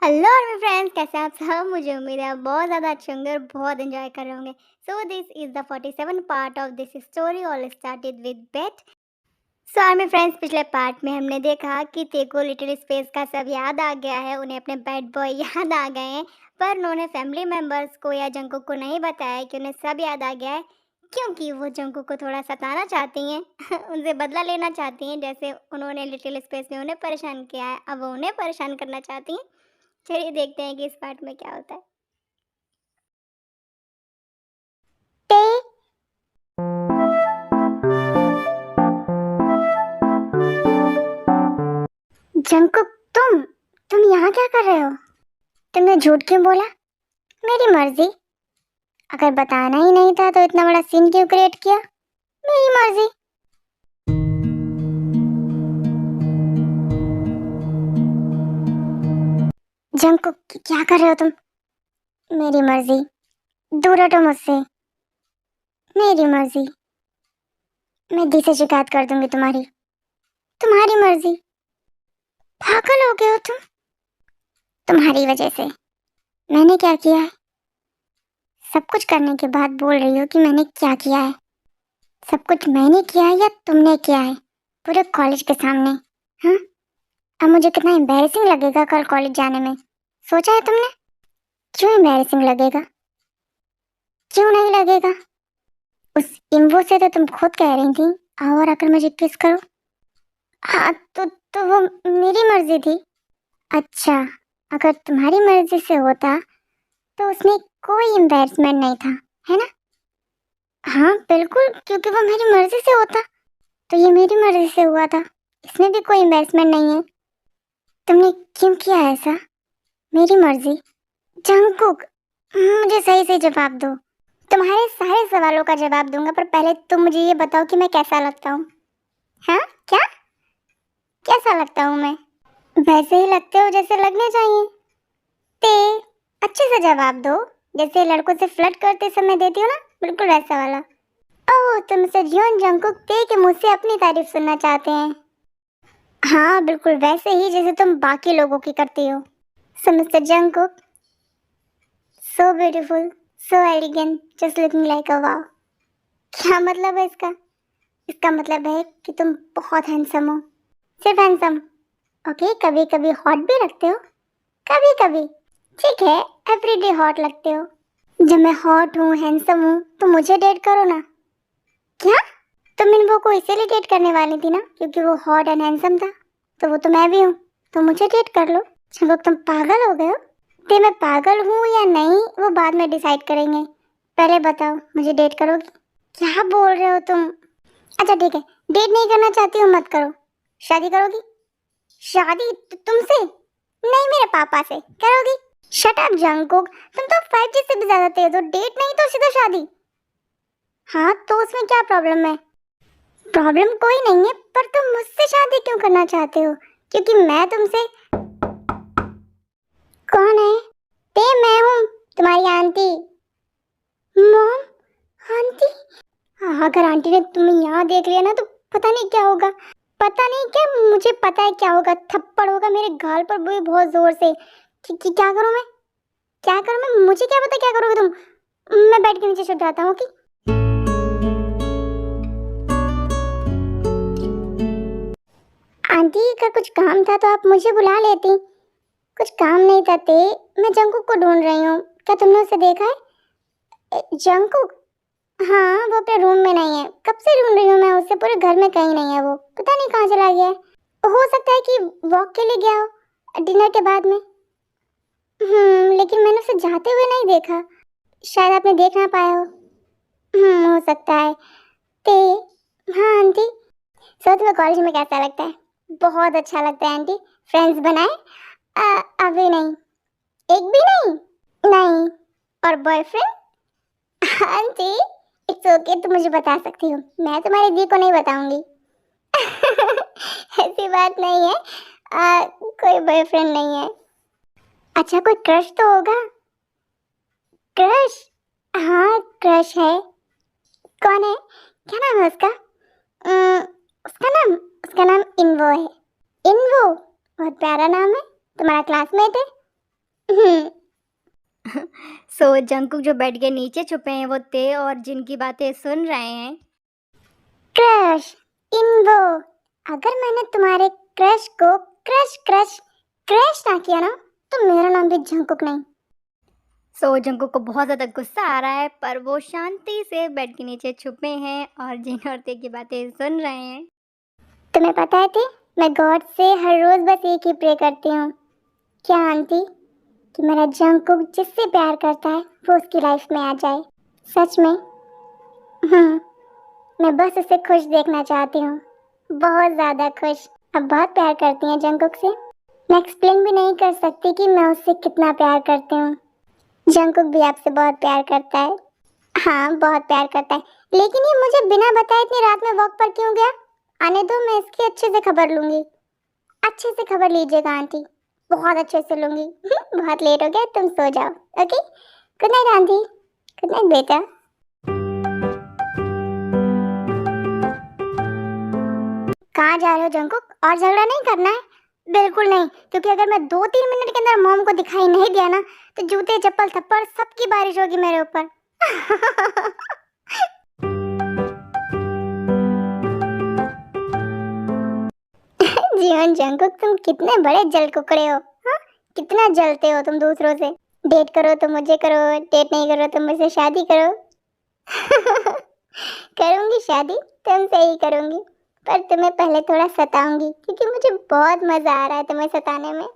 Hello मेरे friends, कैसे हैं आप सब। मुझे उम्मीद है आप बहुत ज़्यादा अच्छे होंगे और बहुत एंजॉय कर रहे होंगे। So this is the 47 part of this story all started with bet. So मेरे फ्रेंड्स, पिछले पार्ट में हमने देखा कि तेको लिटिल स्पेस का सब याद आ गया है, उन्हें अपने बैड बॉय याद आ गए हैं। पर उन्होंने फैमिली मेम्बर्स को या जंकुक को नहीं बताया कि उन्हें सब याद आ गया है, क्योंकि वो जंकुक को थोड़ा सताना चाहती हैं उनसे बदला लेना चाहती हैं, जैसे उन्होंने लिटिल स्पेस में उन्हें परेशान किया है, अब वो उन्हें परेशान करना चाहती हैं। चलिए देखते हैं कि इस पार्ट में क्या होता है। ते जंकुक, तुम यहाँ क्या कर रहे हो? तुमने झूठ क्यों बोला? मेरी मर्जी। अगर बताना ही नहीं था तो इतना बड़ा सीन क्यों क्रिएट किया? मेरी मर्जी। जंकुक, क्या कर रहे हो तुम? मेरी मर्जी। दूर हटो मुझसे। मेरी मर्जी। मैं दी से शिकायत कर दूंगी तुम्हारी। तुम्हारी मर्जी। पागल हो गए हो तुम? तुम्हारी वजह से। मैंने क्या किया है? सब कुछ करने के बाद बोल रही हो कि मैंने क्या किया है? सब कुछ मैंने किया है या तुमने किया है? पूरे कॉलेज के सामने। हाँ, अब मुझे कितना एम्बैरेसिंग लगेगा कल कॉलेज जाने में। सोचा है तुमने? क्यों एम्बैरेसिंग लगेगा? क्यों नहीं लगेगा? उस इम्बो से तो तुम खुद कह रही थी आओ और आकर मुझे किस करो। हाँ, तो वो मेरी मर्जी थी। अच्छा, अगर तुम्हारी मर्जी से होता तो उसमें कोई एम्बैरेसमेंट नहीं था, है ना? हाँ बिल्कुल, क्योंकि वो मेरी मर्जी से होता। तो ये मेरी मर्जी से हुआ था, इसमें भी कोई एम्बैरेसमेंट नहीं है। तुमने क्यों किया ऐसा? मेरी मर्जी। जंकुक, मुझे सही से जवाब दो। तुम्हारे सारे सवालों का जवाब दूंगा, पर पहले तुम मुझे ये बताओ कि मैं कैसा लगता हूँ। हाँ, क्या कैसा लगता हूँ मैं? वैसे ही लगते हो जैसे लगने चाहिए। ते अच्छे से जवाब दो, जैसे लड़कों से फ्लर्ट करते समय देती हो ना, बिल्कुल वैसा वाला। ओह, तुम सजियोन जंकुक ते के मुझ से अपनी तारीफ सुनना चाहते हैं। हाँ बिल्कुल वैसे ही जैसे तुम बाकी लोगों की करती हो। So mister Jungkook, so beautiful, so elegant, just looking like a wow. क्या मतलब है इसका? इसका मतलब है कि तुम बहुत हैंडसम हो। सिर्फ हैंडसम? ओके, कभी कभी हॉट भी लगते हो। कभी कभी ठीक है, एवरीडे हॉट लगते हो। जब मैं हॉट हूँ, हैंडसम हूँ, तो मुझे डेट करो ना। क्या? तुम इन वो को इसीलिए डेट करने वाली थी ना क्योंकि वो हॉट एंड हैंडसम था? तो वो तो मैं भी हूँ, तो मुझे डेट कर लो। जब तुम पागल हो गए हो? ते मैं पागल हूँ या नहीं वो बाद में डिसाइड करेंगे। पहले बताओ, मुझे डेट करोगी? क्या बोल रहे हो तुम? अच्छा ठीक है, डेट नहीं करना चाहती हो मत करो। शादी करोगी? शादी तुमसे नहीं, मेरे पापा से करोगी? शट अप जंकुक, तुम तो 5G से भी ज्यादा तेज हो। डेट नहीं तो सीधा शादी। हाँ तो उसमें क्या प्रॉब्लम है? प्रॉब्लम कोई नहीं है, पर तुम मुझसे शादी क्यों करना चाहते हो? क्योंकि मैं तुमसे। कौन है? ते मैं हूँ, तुम्हारी आंटी। मॉम? आंटी? हाँ, अगर आंटी ने तुम्हें यहाँ देख लिया ना तो पता नहीं क्या होगा। पता नहीं क्या, मुझे पता है क्या होगा। थप्पड़ होगा मेरे गाल पर भी बहुत जोर से। क्या करूँ मैं? क्या करूँ मैं? मुझे क्या पता क्या करोगे तुम। मैं बेड के नीचे छुप जाता हूँ कि। आंटी का कुछ काम था तो आप मुझे बुला लेती। कुछ काम नहीं था ते, मैं जंकुक को ढूंढ रही हूँ। क्या तुमने उसे देखा है? जंकुक? हाँ, वो अपने रूम में नहीं है। कब से ढूंढ रही हूँ मैं उसे, पूरे घर में कहीं नहीं है वो। पता नहीं कहाँ चला गया है। हो सकता है कि वॉक के लिए गया हो डिनर के बाद में। लेकिन मैंने उसे जाते हुए नहीं देखा। शायद आपने देख ना पाया हो। हो सकता है। ते हाँ आंटी, सच में कॉलेज में कैसा लगता है? बहुत अच्छा लगता है आंटी। फ्रेंड्स बनाए? अभी नहीं। एक भी नहीं? नहीं। और बॉयफ्रेंड? आंटी इट्स ओके, तुम मुझे बता सकती हो, मैं तुम्हारी दी को नहीं बताऊंगी। ऐसी बात नहीं है। कोई बॉयफ्रेंड नहीं है। अच्छा, कोई क्रश तो होगा? क्रश? हाँ क्रश है। कौन है? क्या नाम है उसका? अम्म, उसका नाम इन्वो है। इन्वो? बहुत प्यारा नाम है। तुम्हारा क्लासमेट है? हम्म, सो जंकुक जो बेड के नीचे छुपे हैं वो ते और जिनकी बातें सुन रहे हैं। क्रश इन वो, अगर मैंने तुम्हारे क्रश को क्रश क्रश क्रश ना किया ना तो मेरा नाम भी जंकुक नहीं। सो जंकुक को बहुत ज़्यादा गुस्सा आ रहा है, पर वो शांति से बेड के नीचे छुपे हैं और जिन और ते की बातें सुन रहे हैं। तुम्हें पता है थी, मैं गॉड से हर रोज बस एक ही प्रे करती हूँ। क्या आंटी, कि मेरा जंकुक जिससे प्यार करता है वो उसकी लाइफ में आ जाए। सच में। मैं बस उसे खुश देखना चाहती हूँ, बहुत ज्यादा खुश। अब बहुत प्यार करती हैं जंकुक से। मैं एक्सप्लेन भी नहीं कर सकती कि मैं उससे कितना प्यार करती हूँ। जंकुक भी आपसे बहुत प्यार करता है। हाँ, बहुत प्यार करता है। लेकिन ये मुझे बिना बताए इतनी रात में वॉक पर क्यों गया? आने दो, मैं इसकी अच्छे से खबर लूंगी। अच्छे से खबर लीजिएगा आंटी, बहुत अच्छे से लूंगी। बहुत लेट हो गया, तुम सो जाओ। Okay, good night aunty. Good night बेटा। कहाँ जा रहे हो जंकुक? और झगड़ा नहीं करना है? बिल्कुल नहीं, क्योंकि अगर मैं 2-3 मिनट के अंदर मॉम को दिखाई नहीं दिया ना तो जूते चप्पल थप्पड़ सबकी बारिश होगी मेरे ऊपर। जीवन जंकुक, तुम कितने बड़े जल कुकड़े हो। हाँ, कितना जलते हो तुम दूसरों से। डेट करो तो मुझे करो, डेट नहीं करो तो मुझसे शादी करो। करूंगी शादी, तुमसे ही करूंगी। पर तुम्हें पहले थोड़ा सताऊंगी, क्योंकि मुझे बहुत मजा आ रहा है तुम्हें सताने में।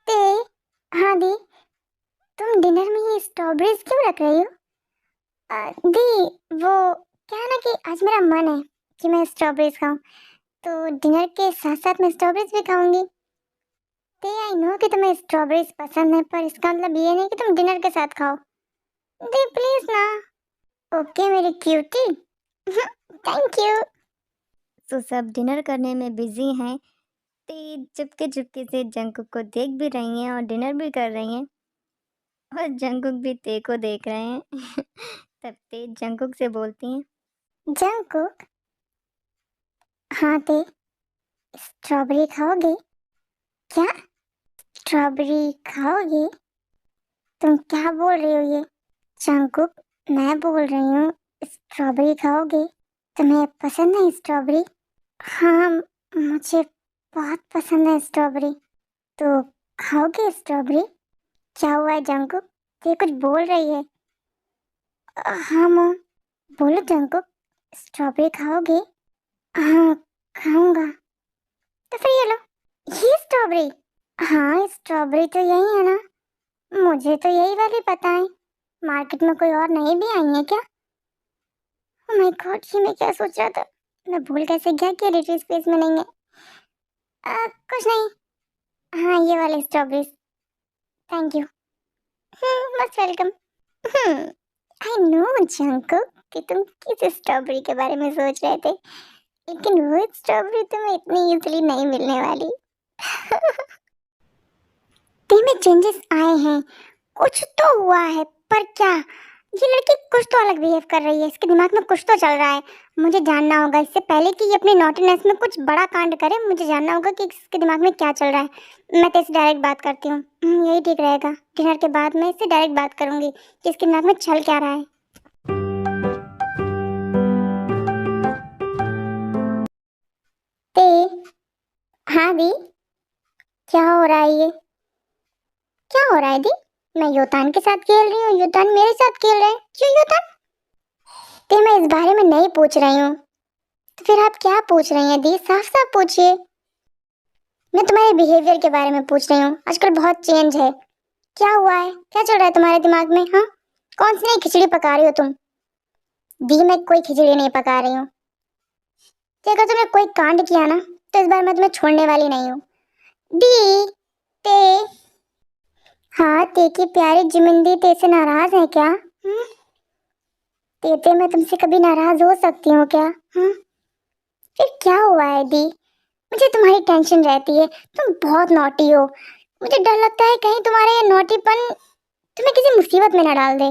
ते, हाँ दी, तुम डिनर में ये स्ट्रॉबेरीज क्यों रख रही हो? दी, वो क्या है ना कि आज मेरा मन है कि मैं स्ट्रॉबेरीज खाऊं, तो डिनर के साथ साथ मैं स्ट्रॉबेरीज भी खाऊंगी। ते, आई नो कि तुम्हें स्ट्रॉबेरीज पसंद है, पर इसका मतलब ये नहीं कि तुम डिनर के साथ खाओ। दी प्लीज ना। ओके मेरी क्यूटी। Thank you. तो सब डिनर करने में बिजी हैं। ते चुपके चुपके से जंकुक को देख भी रही हैं और डिनर भी कर रही हैं और जंकुक भी ते को देख रहे हैं। तब ते जंकुक से बोलती हैं। जंकुक, हाँ ते, स्ट्रॉबेरी खाओगे? क्या? स्ट्रॉबेरी खाओगे? तुम क्या बोल रही हो ये? जंकुक, मैं बोल रही हूँ, स्ट्रॉबेरी खाओगे? तुम्हें पसंद है स्ट्रॉबेरी? हाँ, मुझे बहुत पसंद है स्ट्रॉबेरी। तो खाओगे स्ट्रॉबेरी? क्या हुआ है जंकुक, ये कुछ बोल रही है? हाँ मॉम। बोलो जंकुक, स्ट्रॉबेरी खाओगे? हाँ, खाऊंगा। तो फिर ये लो, ये स्ट्रॉबेरी। हाँ, स्ट्रॉबेरी तो यही है ना? मुझे तो यही वाली पता है। मार्केट में कोई और नई भी आई है क्या? ओह माय गॉड, ये मैं क्या सोच रहा था? मैं भूल कैसे गया कि लिटिल स्पेस में नहीं है। कुछ नहीं। हाँ, ये वाले strawberries. Thank you. Most welcome. I know Jungkook कि तुम किस स्ट्रॉबेरी के बारे में सोच रहे थे, लेकिन वो स्ट्रॉबेरी तुम्हें इतनी इजीली नहीं मिलने वाली। टी में चेंजेस आए हैं, कुछ तो हुआ है, पर क्या? ये लड़की कुछ तो अलग बिहेव कर रही है, इसके दिमाग में कुछ तो चल रहा है। मुझे जानना होगा इससे पहले कि ये अपनी नॉटीनेस में कुछ बड़ा कांड करे। मुझे जानना होगा कि इसके दिमाग में क्या चल रहा है। मैं तो इससे डायरेक्ट बात करती हूँ। यही ठीक रहेगा। डिनर के बाद मैं इससे डायरेक्ट बात करूंगी कि इसके दिमाग में चल क्या रहा है। ते, हाँ दी, क्या हो रहा है ये? क्या हो रहा है दी? मैं योतान के साथ खेल रही हूँ, योतान मेरे साथ खेल रहे हैं। क्यों योतान? ते, मैं इस बारे में नहीं पूछ रही हूँ। तो फिर आप क्या पूछ रही हैं दी? साफ साफ पूछिए। मैं तुम्हारे बिहेवियर के बारे में पूछ रही हूँ, आजकल बहुत चेंज है। क्या हुआ है? क्या चल रहा है तुम्हारे दिमाग में? हाँ, कौन सी नई खिचड़ी पका रही हो तुम? दी, मैं कोई खिचड़ी नहीं पका रही हूँ। कि अगर तुमने कोई कांड किया ना तो इस बार मैं तुम्हें छोड़ने वाली नहीं हूँ। दी, ते, हाँ ते की प्यारी जिमिंदी, ते से नाराज है क्या? ते मैं तुमसे कभी नाराज हो सकती हूँ क्या? फिर क्या हुआ है दी? मुझे तुम्हारी टेंशन रहती है, तुम बहुत नॉटी हो। मुझे डर लगता है कहीं तुम्हारे ये नॉटीपन तुम्हें किसी मुसीबत में न डाल दे।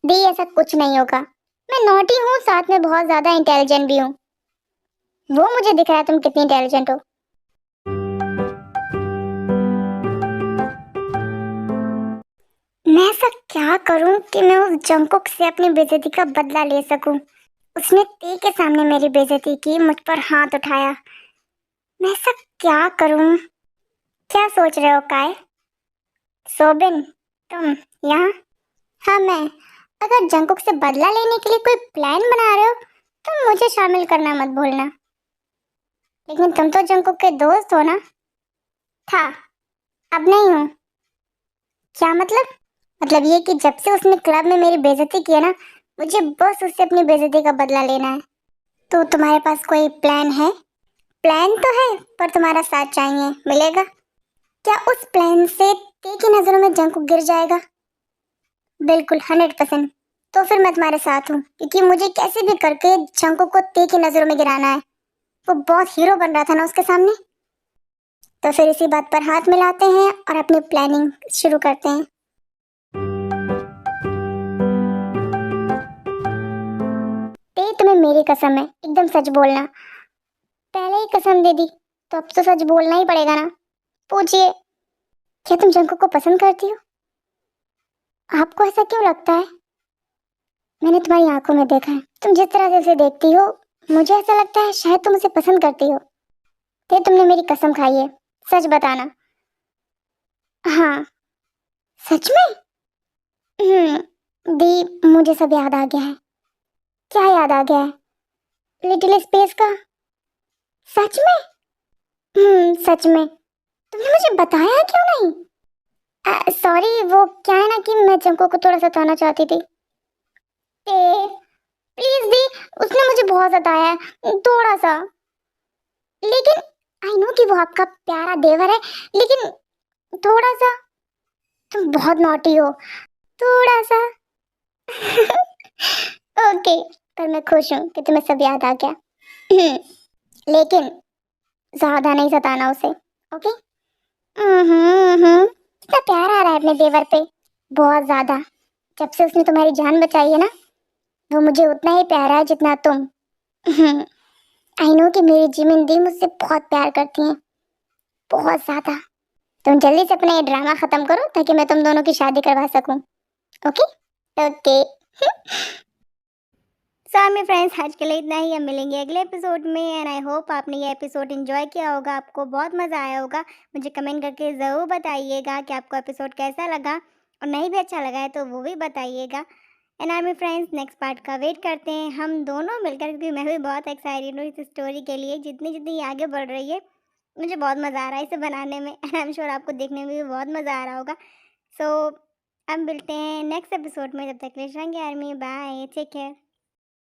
दी, ऐसा कुछ नहीं होगा। मैं नॉटी हूँ, साथ में बहुत ज्यादा इंटेलिजेंट भी हूँ। वो मुझे दिख रहा है तुम कितनी इंटेलिजेंट हो। मैं ऐसा क्या करूं कि मैं उस जंकुक से अपनी बेइज्जती का बदला ले सकूं। उसने ते के सामने मेरी बेइज्जती की, मुझ पर हाथ उठाया। मैं ऐसा क्या करूं? क्या सोच रहे हो काय? सोबिन, तुम यहाँ? हाँ मैं। अगर जंकुक से बदला लेने के लिए कोई प्लान बना रहे हो तो मुझे शामिल करना मत भूलना। लेकिन तुम तो जंकुक के दोस्त हो ना? था, अब नहीं हो। क्या मतलब? मतलब ये कि जब से उसने क्लब में मेरी बेइज्जती की है ना, मुझे बस उससे अपनी बेइज्जती का बदला लेना है। तो तुम्हारे पास कोई प्लान है? प्लान तो है, पर तुम्हारा साथ चाहिए, मिलेगा? क्या उस प्लान से ते की नजरों में जंकुक गिर जाएगा? बिल्कुल 100%। तो फिर मैं तुम्हारे साथ हूँ, क्योंकि मुझे कैसे भी करके जंकुक को ते की नजरों में गिराना है। वो बहुत हीरो बन रहा था ना उसके सामने। तो फिर इसी बात पर हाथ मिलाते हैं और अपनी प्लानिंग शुरू करते हैं। ते तुम्हें मेरी कसम है, एकदम सच बोलना। पहले ही कसम दे दी तो अब तो सच बोलना ही पड़ेगा ना। पूछिए, क्या तुम जंकुक को पसंद करती हो? आपको ऐसा क्यों लगता है? मैंने तुम्हारी आंखों में देखा है, तुम जिस तरह से उसे देखती हो, मुझे ऐसा लगता है शायद तुम उसे पसंद करती हो। ते तुमने मेरी कसम खाई है, सच बताना। हाँ। सच में? दी, मुझे सब याद आ गया है। क्या याद आ गया है? लिटिल स्पेस का? सच में? सच में। तुमने मुझे बताया क्यों नहीं? सॉरी, वो क्या है ना कि मैं चंको को थोड़ा सताना चाहती थी। ए, प्लीज दी, उसने मुझे बहुत सताया है, थोड़ा सा। लेकिन आई नो कि वो आपका प्यारा देवर है, लेकिन थोड़ा सा। तुम बहुत नॉटी हो, थोड़ा सा। ओके, पर मैं खुश हूँ कि तुम्हें सब याद आ गया। लेकिन ज्यादा नहीं सताना उसे, ओके? कितना प्यार आ रहा है अपने देवर पे, बहुत ज्यादा। जब से उसने तुम्हारी जान बचाई है ना, वो मुझे उतना ही प्यारा है जितना तुम। आई नो कि मेरी जिमिन दी मुझसे बहुत प्यार करती हैं, बहुत ज्यादा। तुम जल्दी से अपना ये ड्रामा खत्म करो ताकि मैं तुम दोनों की शादी करवा सकूं। ओके? ओके। सो मेरे फ्रेंड्स, आज के लिए इतना ही। हम मिलेंगे अगले एपिसोड में एंड आई होप आपने ये एपिसोड एंजॉय किया होगा, आपको बहुत मज़ा आया होगा। मुझे कमेंट करके ज़रूर बताइएगा कि आपको एपिसोड कैसा लगा, और नहीं भी अच्छा लगा है तो वो भी बताइएगा। एंड मेरे फ्रेंड्स, नेक्स्ट पार्ट का वेट करते हैं हम दोनों मिलकर, क्योंकि मैं भी बहुत एक्साइटेड हूँ इस स्टोरी के लिए। जितनी जितनी ये आगे बढ़ रही है, मुझे बहुत मज़ा आ रहा है इसे बनाने में एंड आई एम श्योर आपको देखने में भी बहुत मज़ा आ रहा होगा। सो अब मिलते हैं नेक्स्ट एपिसोड में, जब तक के लिए आर्मी, बाय, टेक केयर।